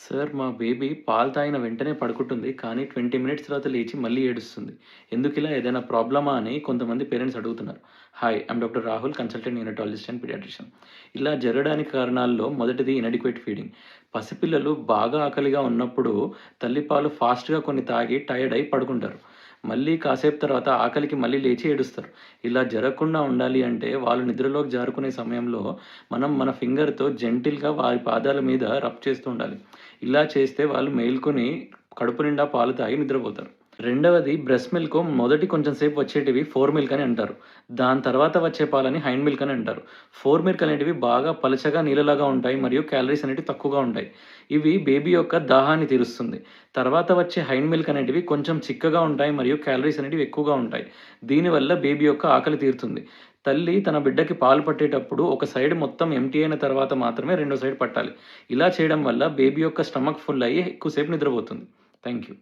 Sir మా baby పాలు తాగిన వెంటనే పడుకుంటుంది. కానీ 20 మినిట్స్ తర్వాత లేచి మళ్ళీ ఏడుస్తుంది. ఎందుకిలా? ఏదైనా ప్రాబ్లమా అని కొంతమంది పేరెంట్స్ అడుగుతున్నారు. Hi! I'm doctor Rahul, consultant neonatologist and paediatrician. ఇలా జరగడానికి కారణాల్లో మొదటిది ఇన్‌అడిక్వేట్ ఫీడింగ్. పసిపిల్లలు బాగా ఆకలిగా ఉన్నప్పుడు తల్లిపాలు ఫాస్ట్‌గా కొన్ని తాగి టైర్డ్ అయి పడుకుంటారు. మళ్ళీ కాసేపు తర్వాత ఆకలికి మళ్ళీ లేచి ఏడుస్తారు. ఇలా జరగకుండా ఉండాలి అంటే వాళ్ళు నిద్రలోకి జారుకునే సమయంలో మనం మన ఫింగర్‌తో జెంటిల్‌గా వారి పాదాల మీద రబ్ చేస్తూ ఉండాలి. ఇలా చేస్తే వాళ్ళు మేల్కొని కడుపు నిండా పాలు తాగి నిద్రపోతారు. రెండవది బ్రెస్ట్ మిల్క్ మొదటి కొంచెం సేపు వచ్చేటివి ఫోర్ మిల్క్ అని అంటారు. దాని తర్వాత వచ్చే పాలని హైండ్ మిల్క్ అని అంటారు. ఫోర్ మిల్క్ అనేటివి బాగా పలచగా నీళ్ళలాగా ఉంటాయి మరియు క్యాలరీస్ అనేటివి తక్కువగా ఉంటాయి. ఇవి బేబీ యొక్క దాహాన్ని తీరుస్తుంది. తర్వాత వచ్చే హైండ్ మిల్క్ అనేటివి కొంచెం చిక్కగా ఉంటాయి మరియు క్యాలరీస్ అనేటివి ఎక్కువగా ఉంటాయి. దీనివల్ల బేబీ యొక్క ఆకలి తీరుతుంది. తల్లి తన బిడ్డకి పాలు పట్టేటప్పుడు ఒక సైడ్ మొత్తం ఎంప్టీ అయిన తర్వాత మాత్రమే రెండో సైడ్ పట్టాలి. ఇలా చేయడం వల్ల బేబీ యొక్క స్టమక్ ఫుల్ అయ్యి ఎక్కువ సేపు నిద్రపోతుంది. Thank you.